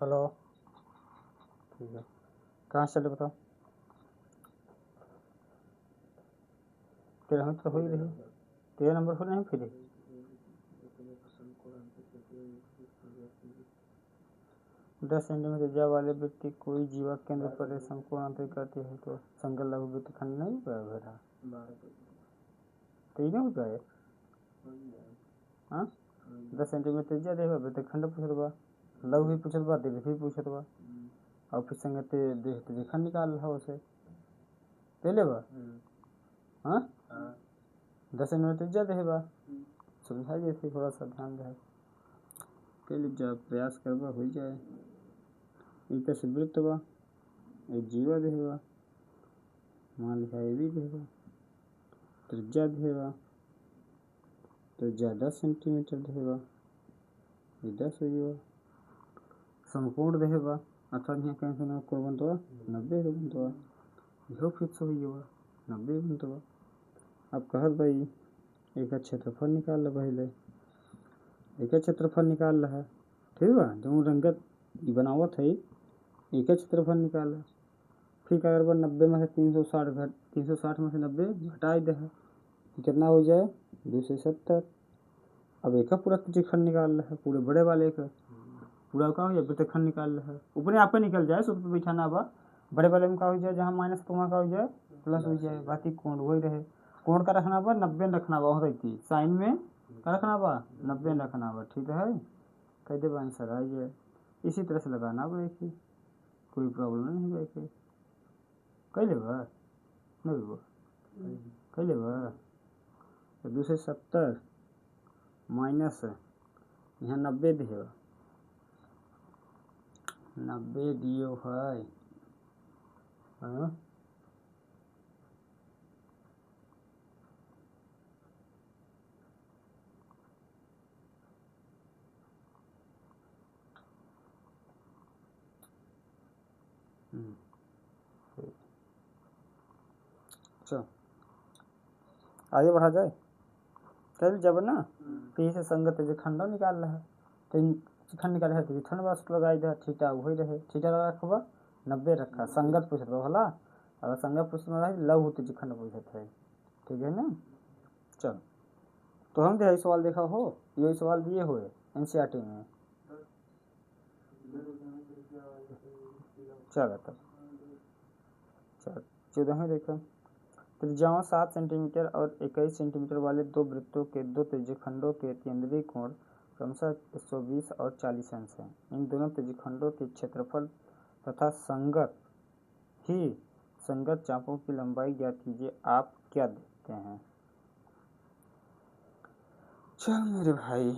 Hello, ठीक है, कहाँ से चले बताओ। 13 में तो हो ही रही, 13 नंबर हो नहीं फिर 10 सेंटीमीटर त्रिज्या वाले व्यक्ति कोई जीवा केंद्र पर समकोण अंतरित करती है तो संगत लघु वृत्तखंड नहीं होगा, तो ये नहीं होगा हाँ। 10 सेंटीमीटर त्रिज्या देगा वृत्तखंड पूछत बा, लघु भी पूछत बा, दीर्घ भी पूछत बा, और फिर संगत त्रिखंड निकाल रहा उसे पहले बा हाँ। 10 सेंटीमीटर त्रिज्या देगा समझा जैसे थोड़ा सा ध्यान रहे के लिए जब प्रयास करबा हो जाए। इनका से वृत्त बा, एक जीवा देगा, मान लिखा ये भी देगा, त्रिज्या देगा, त्रिज्या 10 सेंटीमीटर देगा, ये 10 हो गया, समकोण देगा अर्थात यहाँ कहीं से कोण बनता 90 बनता, यह फिक्स हो गया 90 बनता। अब कहत भाई एक क्षेत्रफल निकाल पहले, एक क्षेत्रफल निकाल रहा है ठीक बा, जो रंगत बनावत है एक क्षेत्रफल निकाल। फिर क्या कर 90 में से 360 में से 90 घटा दे है कितना हो जाए 270। अब एक पूरा त्रिखंड निकाल रहा है, पूरे बड़े वाले का पूरा का हो जाए वृत्तखंड निकाल रहा है, ऊपर आप निकल जाए सूत्र पर बिठाना बा, बड़े वाले में का हो जाए जहाँ माइनस तो वहाँ का हो जाए प्लस हो जाए, बाकी कोण वही रहे, कोण का रखना बा 90 रखना बा, रहती साइन में का रखना बा 90 रखना बा, ठीक है कह दे आंसर आ जाए। इसी तरह से लगाना बा, एक कोई प्रॉब्लम नहीं है, कह ले बा नहीं कह ले बा। तो 270 माइनस यहाँ 90 दिए 90 दियो है हाँ? चलो आगे बढ़ा जाए, कल जब ना पी से संगत जो खंड निकाल रहा है तो खंड निकाल है तो खंड वास्तव लगाई दे थीटा वही रहे, थीटा लगा रखबा 90 रखा, संगत पूछ रहा होला, अगर संगत पूछ रहा है लघु तो खंड पूछत है, ठीक है ना। चल तो हम यही सवाल देखा हो, यही सवाल दिए हुए एनसीईआरटी में। चल तब चल 14 में देखो, त्रिज्याओं 7 सेंटीमीटर और 21 सेंटीमीटर वाले दो वृत्तों के दो त्रिज्यखंडों के केंद्रीय कोण क्रमशः 120 और 40 अंश हैं। इन दोनों त्रिज्यखंडों के क्षेत्रफल तथा संगत चापों की लंबाई ज्ञात कीजिए, आप क्या देखते हैं। चल मेरे भाई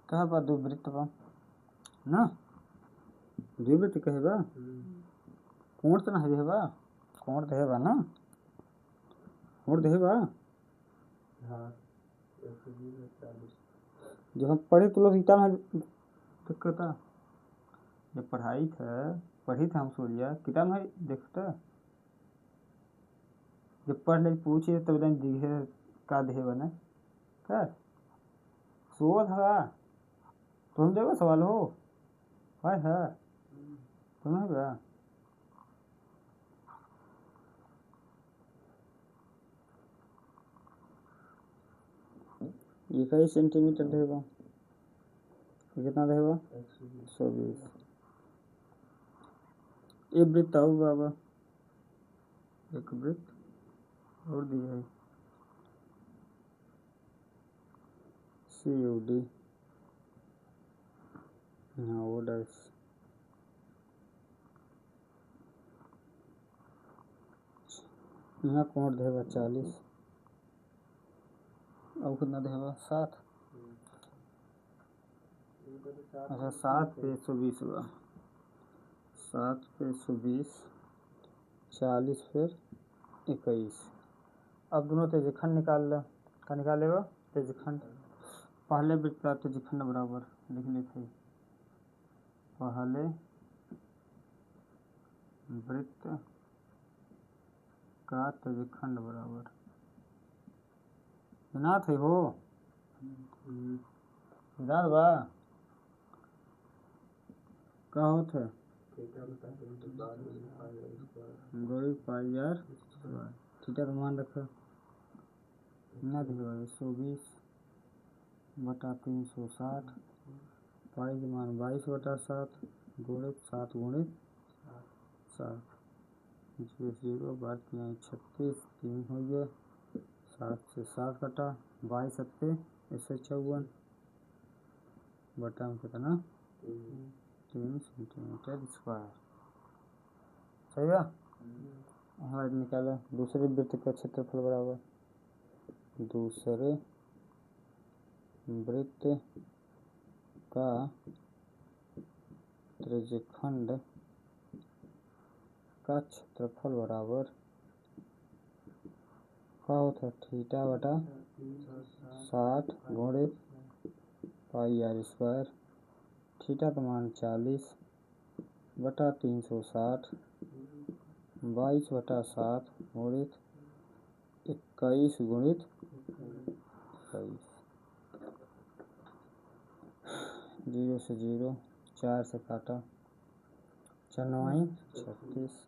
कहा बा द्विवृत्त बा ना, द्विवृत्त कहे बा कोण तो नहीं बा, कोण दे बा ना, कोण दे बा जब हम पढ़े तो लोग ईटा में दिक्कत है, जब पढ़ी था हम सूर्या किताब में देखता, जब पढ़ ले पूछे तब दिखे का दे बने क्या सो था तुम देखो सवाल हो है तुम्हें क्या ये कई सेंटीमीटर देगा, कितना देगा 120। ये वृत्त आओ बाबा, एक वृत्त और दिया है COD, हाँ वो डैश यहाँ कोण देगा 40 और कितना देगा 7, अच्छा 7 पे 120 हुआ, 7 पे 120, 40 फिर 21। अब दोनों त्रिज्यखंड निकाल लो, क्या निकालेगा त्रिज्यखंड, पहले वृत्त का त्रिज्यखंड बराबर लिख लेते, पहले वृत्त का त्रिज्यखंड बराबर नाथ है हो दाल बा का होता है गोरी पाई यार थीटा तो मान रखा ना दिलवा 120 बटा 360 पाई के मान 22/7 गुणित 7 गुणित 7 0 बात यहाँ 36 3 हो गया 7 से 7 कटा 22 7 154 बटा में कितना 3 सेंटीमीटर स्क्वायर सही है। हमारे निकाला दूसरे वृत्त का क्षेत्रफल बराबर दूसरे वृत्त का त्रिज्यखंड का क्षेत्रफल बराबर क्या होता है थीटा बटा 60 गुणित पाई आर स्क्वायर थीटा का मान 40 बटा 360 22/7 गुणित 21 गुणित 21 0 से 0 4 से काटा 4 36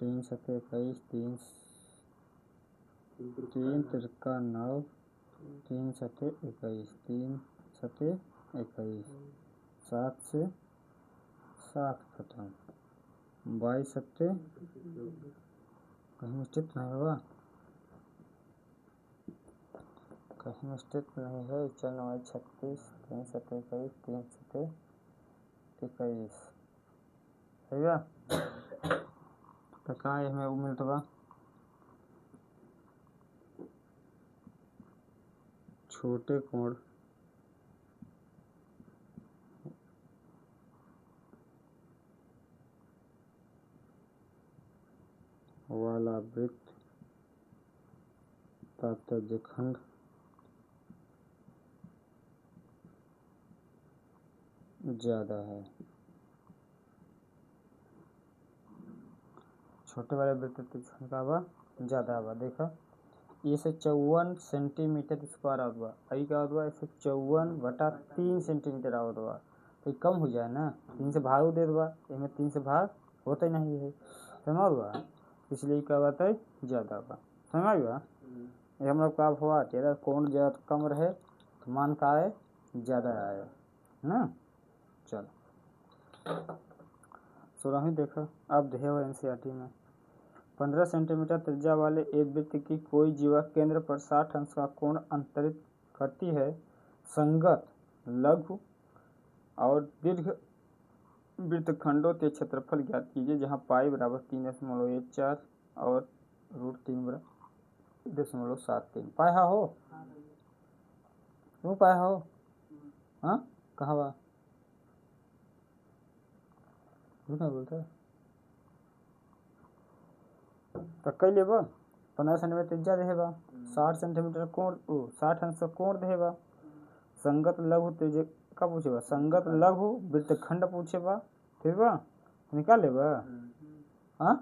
3 7 21 3 तिरका 9 3 7 21 3 7 21 7 से 7 खत्म 22 7 कहीं मिस्टेक नहीं होगा कहीं मिस्टेक नहीं है 4 9 36 3 7 21 3 7 21 सही है तो कहाँ है हमें मिलता बा छोटे कोण वाला वृत्त का त्रिज्यखंड ज्यादा है छोटे वाले वृत्त त्रिज्यखंड का बा ज्यादा बा देखा ये से 54 सेंटीमीटर स्क्वायर आवत बा आई का आवत बा 154/3 सेंटीमीटर आवत बा तो कम हो जाए ना 3 से भाग दे दबा इसमें 3 से भाग होता ही नहीं है समझ बा इसलिए क्या बात है ज़्यादा बा समझ बा ये हम लोग का हुआ तेरा कोण ज़्यादा कम रहे तो मान का है ज़्यादा आए ना चलो 16वीं देखो अब देव एनसीईआरटी में 15 सेंटीमीटर त्रिज्या वाले एक वृत्त की कोई जीवा केंद्र पर 60 अंश का कोण अंतरित करती है संगत लघु और दीर्घ वृत्तखंडों के क्षेत्रफल ज्ञात कीजिए जहां पाई बराबर 3.14 और √3 पाया हो वो पाया हो हाँ कहाँ बा बोलता तो कई लेबा 15 सेंटीमीटर त्रिज्या रहेगा 60 सेंटीमीटर कोण 60 अंश का कोण रहेगा संगत लघु त्रिज्या का पूछेगा संगत लघु वृत्तखंड पूछेगा ठीक बा निकाल लेबा हाँ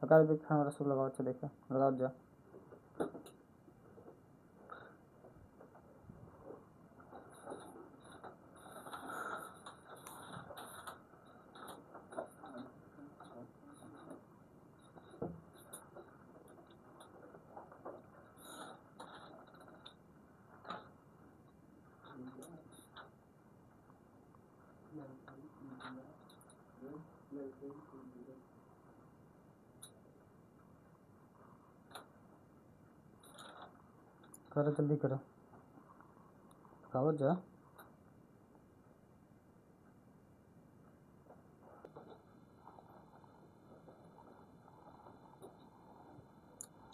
अकाल वृत्तखंड वाला सूत्र लगाओ अच्छा देखा लगाओ जा करो जल्दी करो कावत जा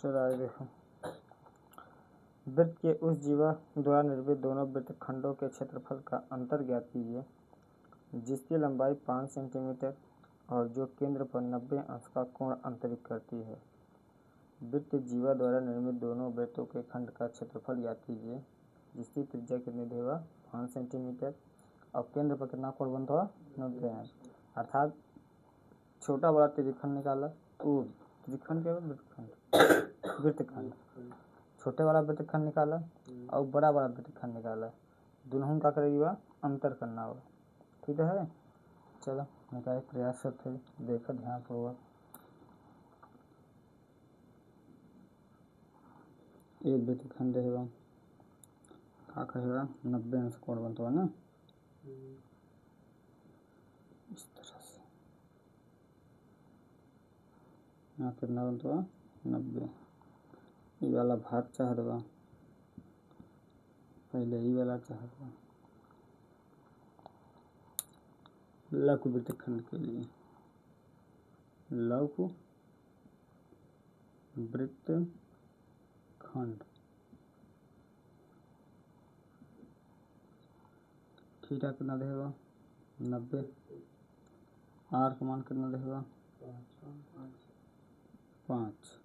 चलो आगे देखो वृत्त के उस जीवा द्वारा निर्मित दोनों वृत्तखंडों के क्षेत्रफल का अंतर ज्ञात कीजिए जिसकी लंबाई 5 सेंटीमीटर और जो केंद्र पर 90 अंश का कोण अंतरित करती है वृत्त जीवा द्वारा निर्मित दोनों वृत्तों के खंड का क्षेत्रफल ज्ञात कीजिए जिसकी त्रिज्या कितनी देगा 5 सेंटीमीटर और केंद्र पर कितना कोण बनता है 90 अंश अर्थात छोटा बड़ा त्रिखंड निकाला, वो त्रिखंड क्या वृत्तखंड, छोटे वाला वृत्तखंड निकाला और बड़ा वाला वृत्तखंड निकाला, दोनों का करेगा अंतर करना होगा। ठीक है, चलो निकाय प्रयास करते देखो ध्यानपूर्वक। एक वृत्तखंड रहेगा क्या कहेगा 90 अंश कोण बनता है ना, इस तरह से यहाँ कितना बनता है 90। ये वाला भाग चाह देगा, पहले ये वाला चाह देगा लघु वृत्तखंड के लिए, लघु वृत्तखंड थीटा कितना देगा 90, आर का मान कितना देगा 5।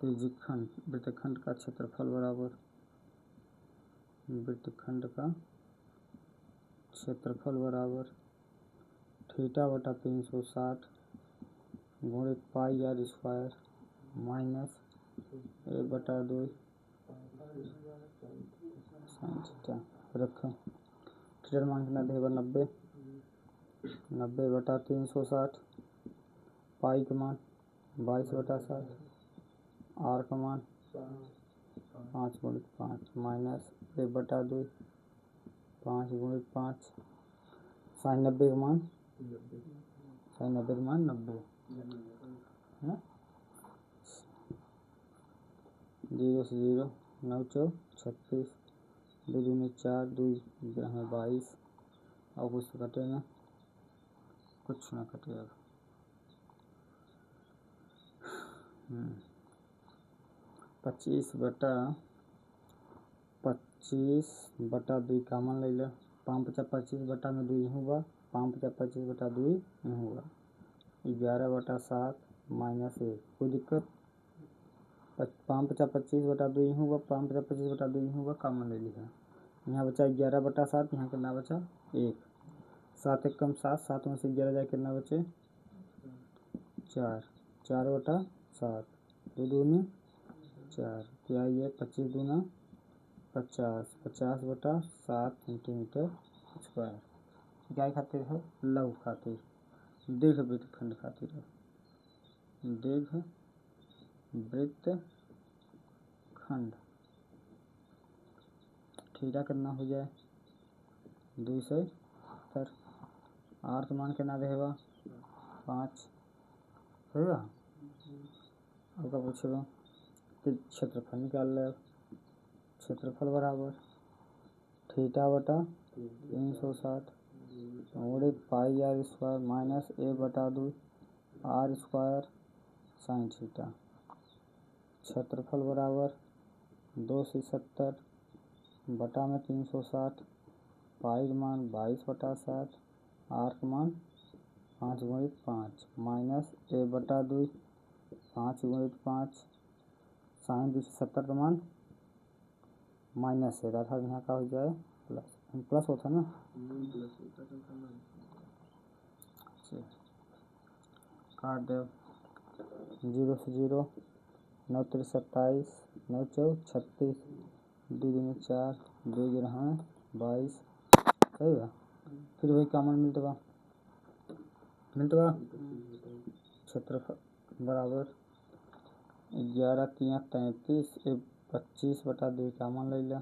त्रिज्यखंड वृत्तखंड का क्षेत्रफल बराबर वृत्तखंड का क्षेत्रफल बराबर थीटा बटा 360 गुणित pi r square minus 1/2 sine theta. रखें थीटा मान कितना देगा 90, 90/360, पाई का मान 22/7, आर का मान 5/5 माइनस 1/2 5/5 साइन 90 का मान 90 है, 0 से 0 9 4 36 2 दूनी 4 2 22 और कुछ कटे ना, कुछ ना कटेगा। 25/2 कामन ले लो, 5/25 में 2 होगा, 5/25 होगा 11/7 माइनस 1, कोई दिक्कत 5/25 होगा, 5/25 होगा कामन ले लिया। यहाँ बचा 11/7, यहाँ कितना बचा 1, 7 1 कम 7, 7 में से 11 जाए कितना बचे 4, 4/7 2 दूनी 4, क्या ये 25 दूना 50, 50/7 सेंटीमीटर स्क्वायर। क्या खातिर है लघु खातिर, दीर्घ वृत्तखंड खातिर है, दीर्घ वृत्तखंड थीटा कितना हो जाए 270, आर का मान कितना रहेगा 5 होगा। अब क्या पूछेगा क्षेत्रफल निकाल ले, क्षेत्रफल बराबर थीटा बटा 360 गुणित pi r square minus 1/2 r square sine theta. क्षेत्रफल बराबर 270 बटा में 360, पाई का मान 22/7, आर का मान 5/5 माइनस 1/2 5/5 साइन 270 का मान माइनस 1, अर्थात यहाँ का हो जाए प्लस होता ना, काट दे 0 से 0 9 3 27 9 4 36 2 दूनी 4 2 11 22 सही है। फिर वही कामन मिलता क्षेत्रफल बराबर 11 3 33 25/2 कामन ले लिया,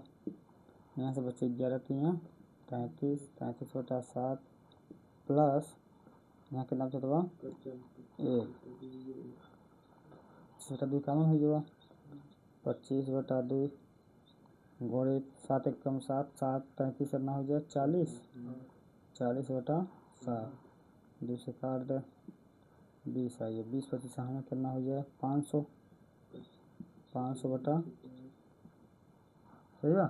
यहाँ से बचे 11 3 33 33/7 प्लस यहाँ कितना बचा 1/2 कामन हो जाएगा 25/2 गुणित 7 1 कम 7 7 33 करना हो जाए 40 40/7 2 से काट दे 20 आइए 20/25 हमें करना हो जाए 500 सही है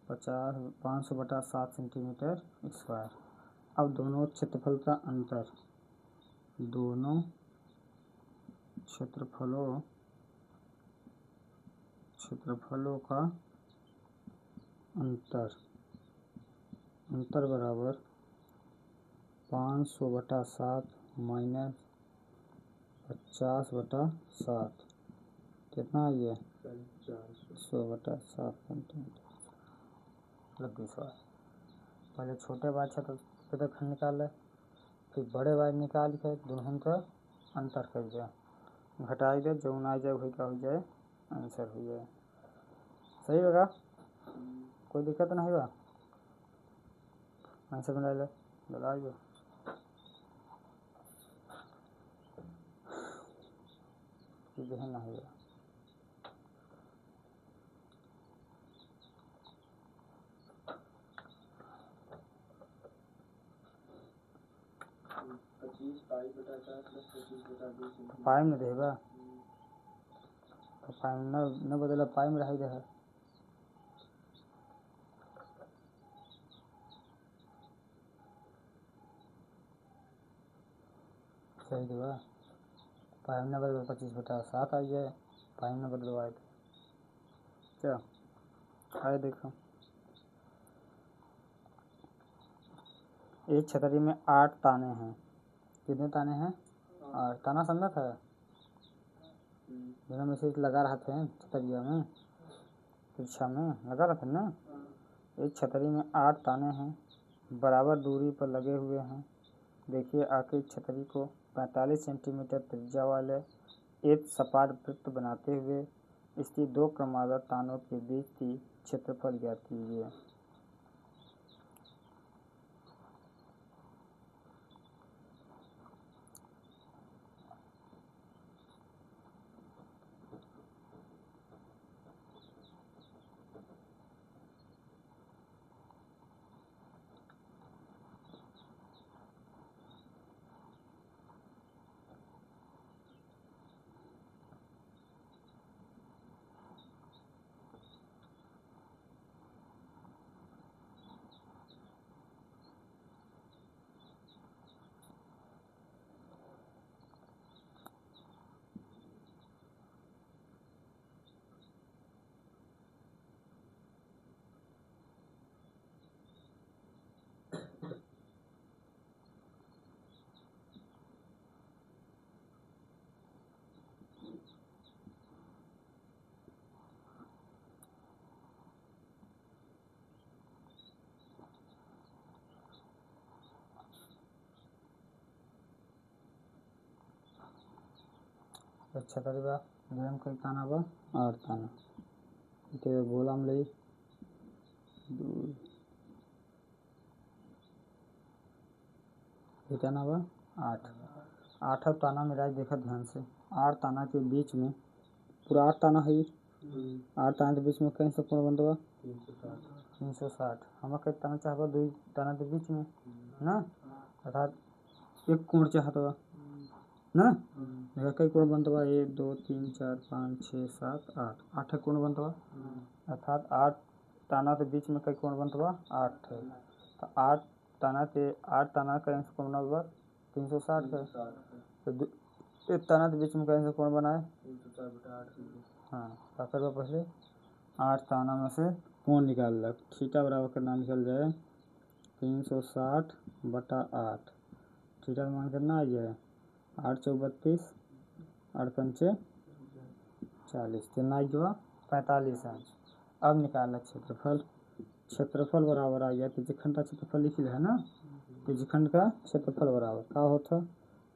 500/7 सेंटीमीटर स्क्वायर। अब दोनों क्षेत्रफल का अंतर, दोनों क्षेत्रफलों का अंतर बराबर 500/7 माइनस 50/7 कितना है ये 100/7 सेंटीमीटर। लग गई सवाल। पहले छोटे बार क्षेत्रफल निकाल, फिर बड़े बार निकाल के दोनों का अंतर कर दिया, घटाई दे जो आ जाए वही का हो जाए आंसर हो जाए। सही होगा, कोई दिक्कत नहीं होगा। आंसर बना ले लगाइए। सीधे ना होगा। पाई में रहेगा तो पाई में न बदला, पाई में रही रहा। सही देगा, पाई में बदल 25/7 आई जाए, पाई में बदलवाए थे क्या आए। देखो एक छतरी में 8 ताने हैं। कितने ताने हैं 8 ताना समझा था, बिना मैसेज लगा रहा थे छतरिया में, परीक्षा में लगा रहा था ना। एक छतरी में 8 ताने हैं, बराबर दूरी पर लगे हुए हैं। देखिए आखिर छतरी को 45 सेंटीमीटर त्रिज्या वाले एक सपाट वृत्त बनाते हुए इसकी 2 क्रमागत तानों के बीच की क्षेत्रफल ज्ञात कीजिए। छतरी बा गरम कई ताना बा 8 ताना ते गोला में ले 2 ताना बा 8 ताना मिला देखा ध्यान से। 8 ताना के बीच में पूरा 8 ताना है, 8 ताना के बीच में कहीं से कोण बनता 360। हमें कई ताना चाहता 2 ताना के बीच में ना, अर्थात एक कोण चाहता ना। देखा कई कोण बनता 1 2 3 4 5 6 7 8 8 कोण बनता, अर्थात 8 ताना के बीच में कई कोण बनता 8 है। तो 8 ताना का अंश कोण बना 360 है। तो एक ताना के बीच में कहीं से कोण बनाए 360/8। हाँ क्या करवा पहले 8 ताना में से कोण निकाल लग, थीटा बराबर करना निकल जाए 360/8। थीटा मान करना आ जाए 8 चौक 32, 8 पंचे 40, कितना आई जो 45 अंश। अब निकालना क्षेत्रफल बराबर आ गया त्रिज्यखंड का क्षेत्रफल लिख है ना। त्रिज्यखंड का क्षेत्रफल बराबर क्या होता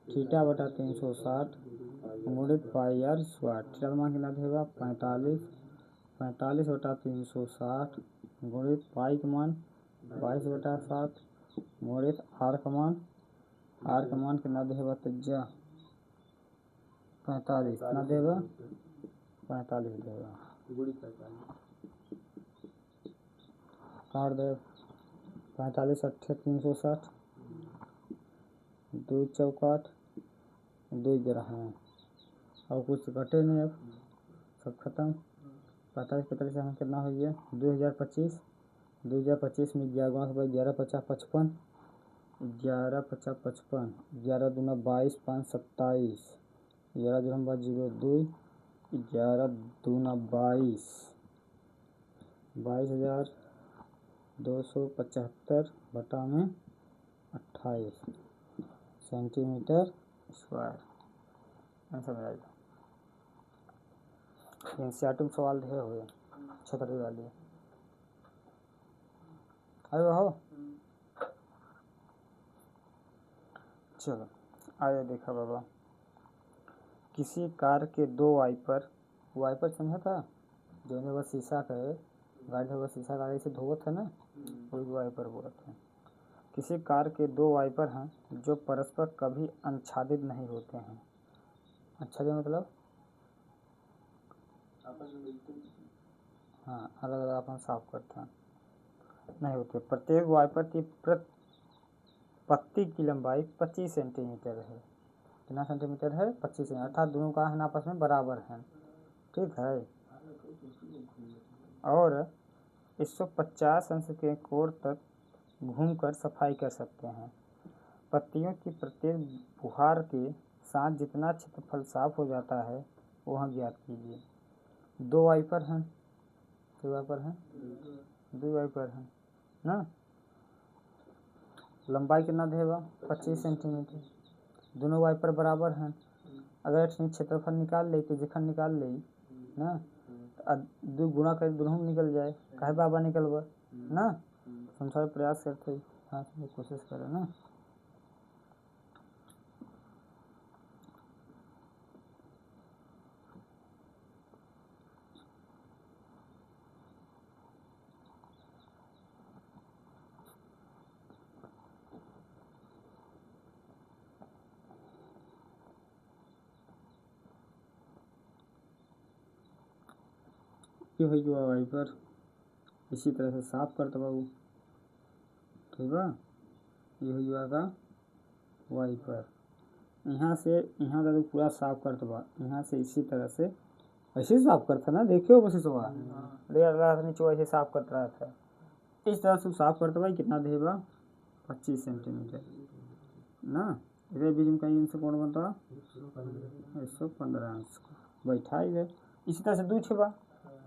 θ/360 गुणित πr²। थीटा मान कितना देगा 45, 45/360 गुणित पाई का मान 22/7 गुणित r का मान कितना देगा त्रिज्या 45 कितना देगा 45 देगा। काट दे 45 8 360, 2 चौकाट 2 ग्रह हैं और कुछ घटे नहीं, अब सब खत्म। 45 से हमें कितना हो गया 2025। 2025 में 11 के बाद 11×50 55, 11×50 55, 11 दूना 22, 5 27, 11 दूना 02, 11 दूना 22, 22,275 बटा में 28। Centimetre square. आंसर में आएगा। एनसीईआरटी में सवाल दिए हुए छतरी वाली अरे हो। चलो आगे देखा बाबा, किसी कार के दो वाइपर समझा था जो ने बस शीशा करे गाड़ी में बस शीशा गाड़ी से धोवत है ना, वही वाइपर बोलते हैं। किसी कार के दो वाइपर हैं जो परस्पर कभी आच्छादित नहीं होते हैं। आच्छादित मतलब हाँ अलग अलग अपन साफ करते हैं नहीं होते। प्रत्येक वाइपर की पत्ती की लंबाई 25 सेंटीमीटर है। कितना सेंटीमीटर है? 25 सेंटीमीटर, अर्थात दोनों का है आपस में बराबर है। ठीक है। और 150 अंश के कोण तक घूमकर सफाई कर सकते हैं। पत्तियों की प्रत्येक फुहार के साथ जितना क्षेत्रफल साफ हो जाता है वह ज्ञात कीजिए। दो वाइपर हैं, दो वाइपर हैं ना, लंबाई कितना देगा? 25 सेंटीमीटर। दोनों वाइपर बराबर हैं। अगर क्षेत्रफल निकाल ले तो जखन निकाल ले ना, दो गुणा कर दोनों निकल जाए, काहे बाबा निकलबा ना, समझावे प्रयास करते हाँ कोशिश करे ना। ये हो गया वाइपर, इसी तरह से साफ करते बाबू। ठीक है, ये हो गया का वाइपर। यहाँ से यहाँ तक पूरा साफ करते बा, यहाँ से इसी तरह से ऐसे साफ करता ना, देखियो बस सुबह नीचे ऐसे साफ करता रहा था। इस तरह से साफ करते भाई कितना देगा? 25 सेंटीमीटर ना। इधर बीच में कहीं इनसे कोण बनता 115 अंश बैठा इधर। इसी तरह से दो छेबा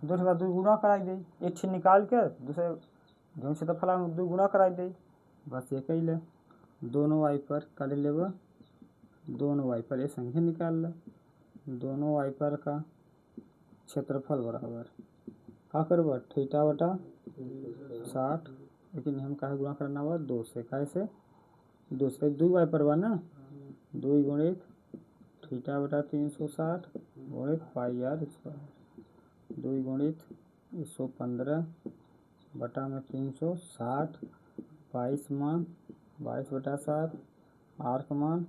दो गुना कराई दे, एक छे निकाल कर दूसरे जो से तो फला दो गुना कराई दे, बस एक ही ले। दोनों वाइपर कर लेब, दोनों वाइपर ये संख्या निकाल ल। दोनों वाइपर का क्षेत्रफल बराबर का करब थीटा बटा 60, लेकिन हम काहे गुणा करना हुआ 2 से, काहे से 2 से, दो वाइपर बा ना, 2 गुणित थीटा बटा 360 गुणित पाई आर स्क्वायर, 2 गुणित 115 बटा में 360, 22 मान 22 बटा 7, आर का मान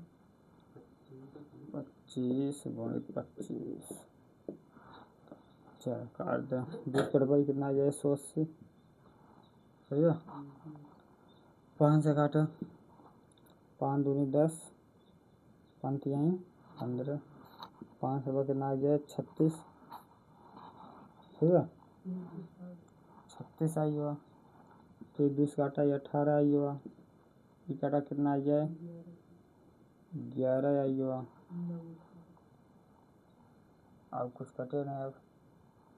25 गुणित 25। चल काट दे, दूध करवाई कितना आ जाए 180, सही है। 5 से काटा, 5 दूनी 10, 5 यहीं 15, 5 से कितना आ जाए 36, ठीक है 36 आई हुआ। फिर 2 से काटा 18 आई हुआ, ये काटा कितना आ जाए 11 आई हुआ। अब कुछ कटे नहीं, अब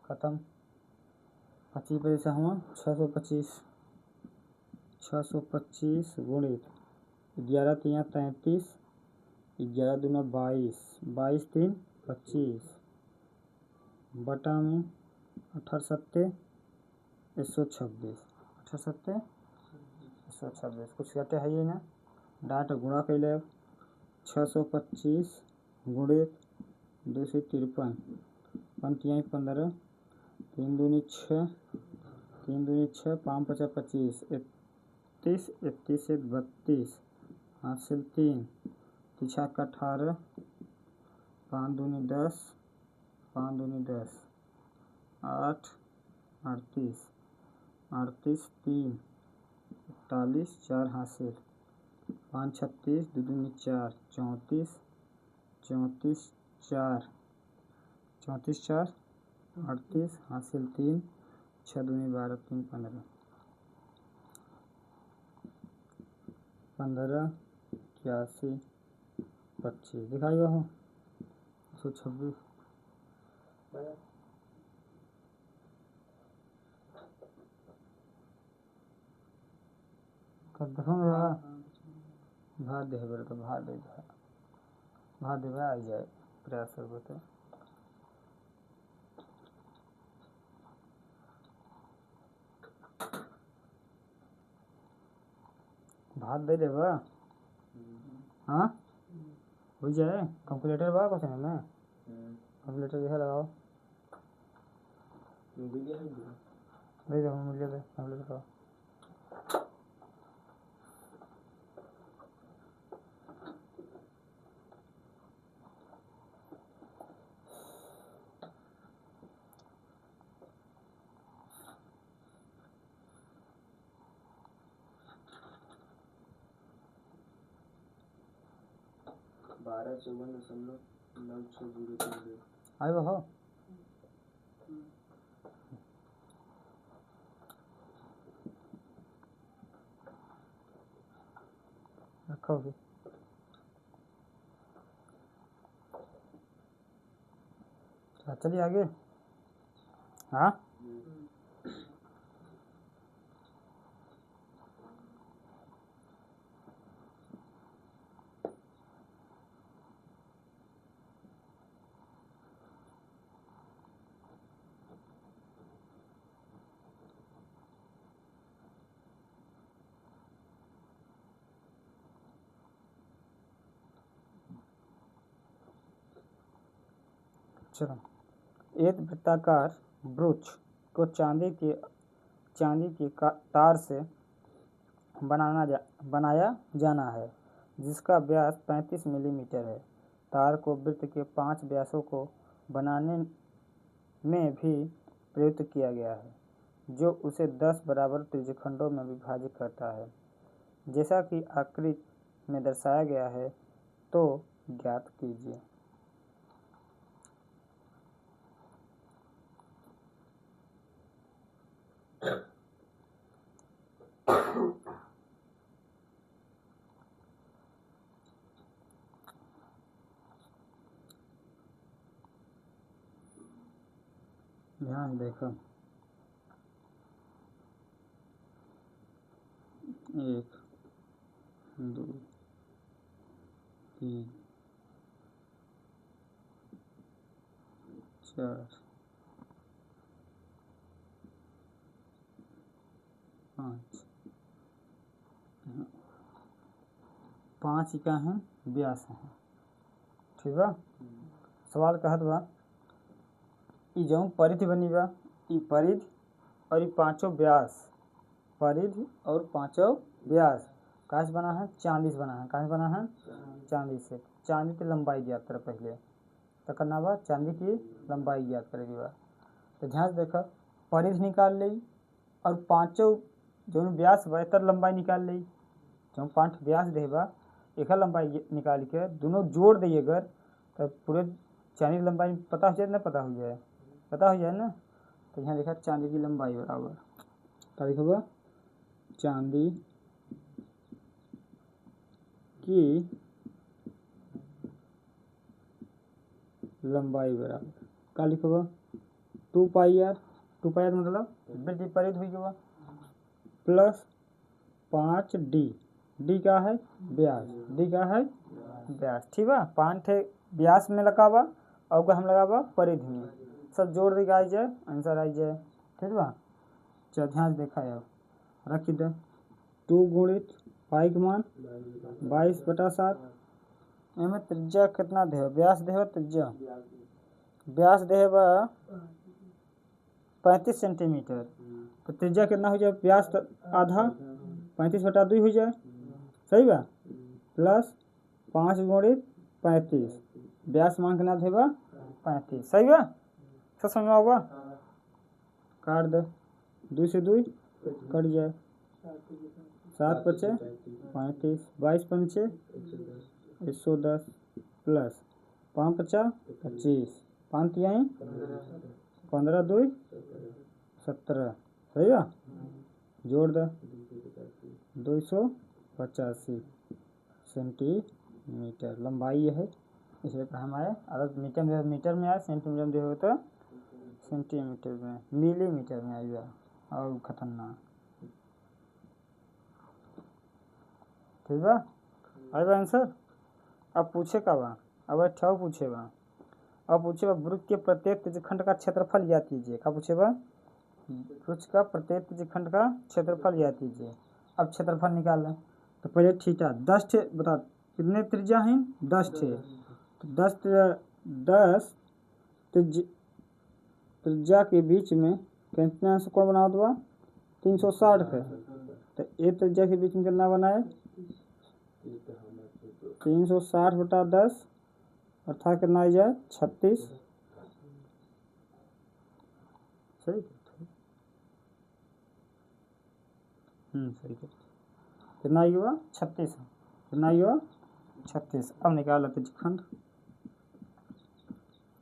खत्म। 25 बजे से हुआ 625 गुणित 11 3 33, 11 दूना 22, 22 3 25 बटा में 18 सत्ते 126, 18 सत्ते 126, कुछ कहते हैं ये ना, डाट गुणा कैले 625 गुणित 253, 15, 3 दूनी 6, 3 दूनी 6, 5 5 25, 31, 31 से 32, हासिल 3, 3 का 18, 5 दूनी 10, 5 दूनी 10, 8 38, 38 3 41, 4 हासिल, 5 36, 2 दूनी 4, 34, 34 4, 34 4 38, हासिल 3, 6 दूनी 12, 3 15, 15 81 25 दिखाई हुआ हो 126। कर देखो मेरा भार देहे तो भार देवा आ जाए प्रयास करबो तो भार दे देबा हाँ हो जाए। कैलकुलेटर बा क्वेश्चन में कैलकुलेटर यह लगाओ दे दो मूल्य दे कैलकुलेटर लगाओ। आए हो रखो भी चलिए आगे। हाँ चलो एक वृत्ताकार ब्रूच को चांदी के तार से बनाया जाना है जिसका व्यास 35 मिलीमीटर है। तार को वृत्त के 5 व्यासों को बनाने में भी प्रयुक्त किया गया है जो उसे 10 बराबर त्रिज्यखंडों में विभाजित करता है जैसा कि आकृति में दर्शाया गया है। तो ज्ञात कीजिए। ध्यान देखो 1 2 3 4 5 का है व्यास है ठीक बा। सवाल कहत बा ई जौन परिधि बनी बा ई परिधि और ये 5 व्यास परिधि और 5 व्यास कहाँ से बना है चांदी से बना है। कहाँ से बना है चांदी से। चांदी की लंबाई ज्ञात कर पहले तो करना बा चांदी की लंबाई ज्ञात करेगी बा। तो ध्यान से देखो परिधि निकाल ली और 5 जो व्यास बा तर लंबाई निकाल ली जो 5 व्यास दे बा एक लंबाई निकाल के दोनों जोड़ दिए अगर तो पूरे चांदी की लंबाई पता हो जाए ना पता हो जाए ना। तो यहाँ लिखा चांदी की लंबाई बराबर क्या लिखा हुआ चांदी की लंबाई बराबर क्या लिखा हुआ 2 पाई आर मतलब वृत्त परिधि हुई हुआ प्लस 5 डी का है व्यास ठीक बा। 5 थे व्यास में लगावा और हम लगावा परिधि में सब जोड़ दे आ जाए आंसर आ जाए ठीक बा। चल ध्यान देखा है रखी दे 2 गुणित पाई का मान 22/7 एमें त्रिज्या कितना दे व्यास दे त्रिज्या व्यास दे 35 सेंटीमीटर तो त्रिज्या कितना हो जाए व्यास आधा 35/2 हो जाए सही बा प्लस 5 गुणित 35 व्यास मान कितना देगा 35 सही बा। सब समझ में होगा काट दे 2 से 2 कट जाए 7 5 35 22 5 110 प्लस 5 50 25 5 3 15 2 17 सही बा। जोड़ दे 285 सेंटीमीटर लंबाई है इसलिए हमारे अगर मीटर में आए सेंटीमीटर में देखो तो सेंटीमीटर में मिलीमीटर में आएगा और खतरनाक ठीक है। आएगा आंसर। अब पूछे का बा, अब अच्छा पूछे बा, अब पूछे बा वृत्त के प्रत्येक त्रिज्यखंड का क्षेत्रफल ज्ञात कीजिए। क्या पूछे बा? वृत्त का प्रत्येक त्रिज्यखंड का क्षेत्रफल ज्ञात कीजिए। अब क्षेत्रफल निकालना, तो पहले थीटा 10 थे, बता कितने त्रिज्या हैं? 10 थे, तो 10 त्रिज्या के बीच में कितना से कौन बना हुआ? 360 है। तो एक त्रिज्या के बीच में कितना बनाए? 360/10 अर्थात कितना आ जाए? 36। सही सही कितना हुआ? 36। कितना हुआ? 36। अब निकाला त्रिज्यखंड,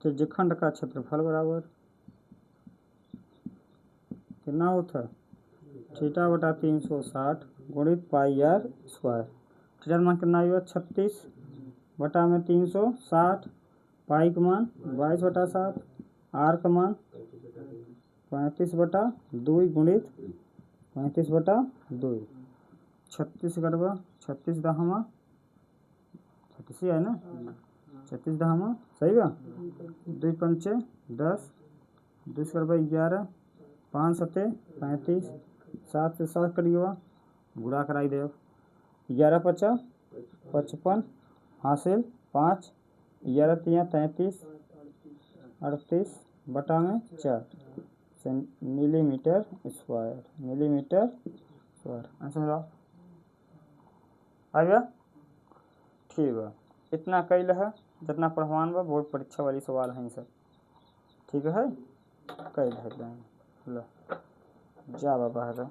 त्रिज्यखंड का क्षेत्रफल बराबर कितना होता है? θ/360 गुणित πr²। थीटा मान कितना हुआ? 36 बटा में 360, पाई का मान 22/7, आर का मान 35/2 गुणित 35/2। 36 कटवा, 36 दहमा 36 है ना, 36 दहमा सही बा। 2 पंचे 10, 2 करवा 11, 5 सते 35, 7 से 7 करिएगा, गुणा कराई दे। 11 पचा 55 हासिल 5, 11 तिया 33, 38 बटा में 4 millimetre square. Millimetre square answer आ गया। ठीक बा, इतना कैल है जितना पढ़वान बा, बोर्ड परीक्षा वाली सवाल हैं सब। ठीक है कैल है जा बाबा है।